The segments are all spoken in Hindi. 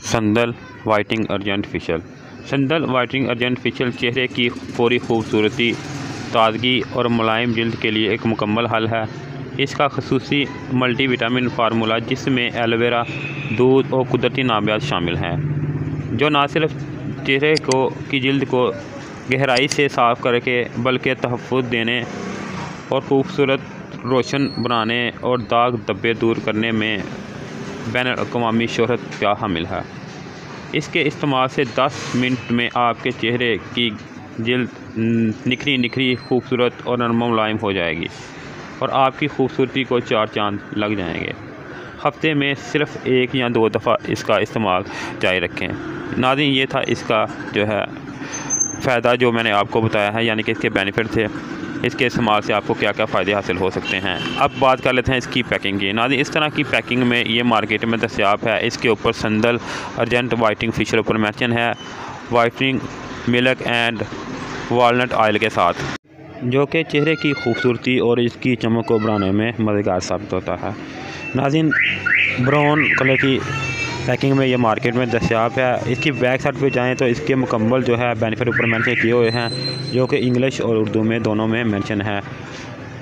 संदल वाइटनिंग अर्जेंट फेशियल। संदल वाइटनिंग अर्जेंट फेशियल चेहरे की फौरी खूबसूरती, ताजगी और मुलायम जल्द के लिए एक मुकम्मल हल है। इसका खसूसी मल्टीविटामिन फार्मूला, जिसमें एलोवेरा, दूध और कुदरती नाबात शामिल हैं, जो न सिर्फ चेहरे की जल्द को गहराई से साफ़ करके बल्कि तहफ़्फ़ुज़ देने और खूबसूरत रोशन बनाने और दाग धब्बे दूर करने में बैनुल-अक़वामी शोहरत का हामिल है। इसके इस्तेमाल से 10 मिनट में आपके चेहरे की जल्द निखरी निखरी खूबसूरत और नरम मुलायम हो जाएगी और आपकी खूबसूरती को 4 चांद लग जाएंगे। हफ्ते में सिर्फ़ 1 या 2 दफ़ा इसका इस्तेमाल जारी रखें। नाज़रीन, ये था इसका जो है फ़ायदा जो मैंने आपको बताया है, यानी कि इसके बेनिफिट थे। इसके इस्तेमाल से आपको क्या क्या फ़ायदे हासिल हो सकते हैं। अब बात कर लेते हैं इसकी पैकिंग की। नाज़रीन, इस तरह की पैकिंग में ये मार्केट में दस्तयाब है। इसके ऊपर संदल अर्जेंट वाइटनिंग फेशियल ऊपर मेंशन है, whitening milk and walnut oil के साथ, जो कि चेहरे की खूबसूरती और इसकी चमक को बढ़ाने में मददगार साबित होता है। नाज़रीन, ब्राउन कलर की पैकिंग में ये मार्केट में दस्तयाब है। इसकी बैक साइड पे जाएं तो इसके मुकम्मल जो है बेनिफिट ऊपर मेंशन किए हुए हैं, जो कि इंग्लिश और उर्दू में दोनों में मेंशन है।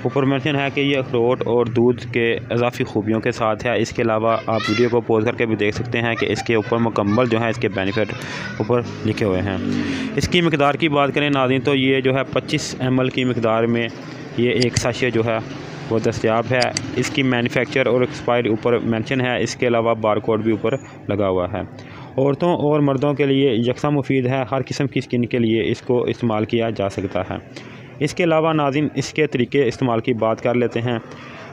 ऊपर मेंशन है कि ये अखरोट और दूध के इजाफी खूबियों के साथ है। इसके अलावा आप वीडियो को पॉज करके भी देख सकते हैं कि इसके ऊपर मुकम्मल जो है इसके बेनिफिट ऊपर लिखे हुए हैं। इसकी मकदार की बात करें नाज़रीन, तो ये जो है 25 ml की मकदार में ये एक साशे जो है वो दस्तयाब है। इसकी मैन्युफैक्चर और एक्सपायरी ऊपर मेंशन है। इसके अलावा बारकोड भी ऊपर लगा हुआ है। औरतों और मर्दों के लिए यकसा मुफीद है। हर किस्म की स्किन के लिए इसको इस्तेमाल किया जा सकता है। इसके अलावा नाज़रीन, इसके तरीके इस्तेमाल की बात कर लेते हैं।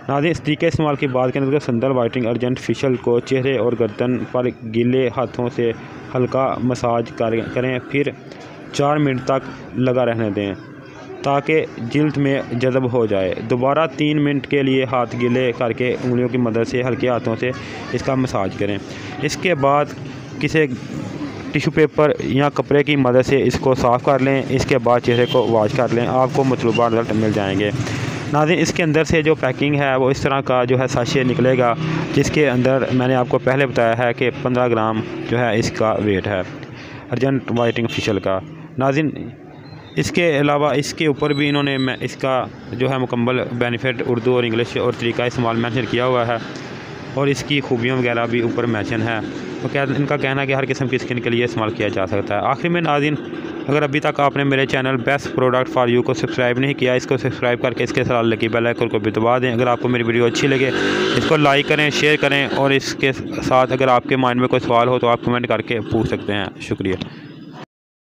नाज़रीन, इस तरीके इस्तेमाल की बात करें तो संदल वाइटनिंग अर्जेंट फेशियल को चेहरे और गर्दन पर गीले हाथों से हल्का मसाज करें, फिर 4 मिनट तक लगा रहने दें ताकि जल्द में जज़ब हो जाए। दोबारा 3 मिनट के लिए हाथ गीले करके उंगलियों की मदद से हल्के हाथों से इसका मसाज करें। इसके बाद किसी टिश्यू पेपर या कपड़े की मदद से इसको साफ़ कर लें। इसके बाद चेहरे को वॉश कर लें, आपको मतलूबा रिजल्ट मिल जाएंगे। नाज़रीन, इसके अंदर से जो पैकिंग है वो इस तरह का जो है साशे निकलेगा, जिसके अंदर मैंने आपको पहले बताया है कि 15 ग्राम जो है इसका वेट है अर्जेंट वाइटनिंग फेशियल का। नाज़रीन, इसके अलावा इसके ऊपर भी इन्होंने इसका जो है मुकम्मल बेनिफिट उर्दू और इंग्लिश और तरीका इस्तेमाल मेंशन किया हुआ है और इसकी खूबियों वगैरह भी ऊपर मेंशन है। तो क्या इनका कहना है कि हर किस्म की स्किन के लिए इस्तेमाल किया जा सकता है। आखिर में नाज़रीन, अगर अभी तक आपने मेरे channel best product for you को सब्सक्राइब नहीं किया, इसको सब्सक्राइब करके इसके साथ लगी बेल आइकन को भी दबा दें। अगर आपको मेरी वीडियो अच्छी लगे इसको लाइक करें, शेयर करें और इसके साथ अगर आपके माइंड में कोई सवाल हो तो आप कमेंट करके पूछ सकते हैं। शुक्रिया।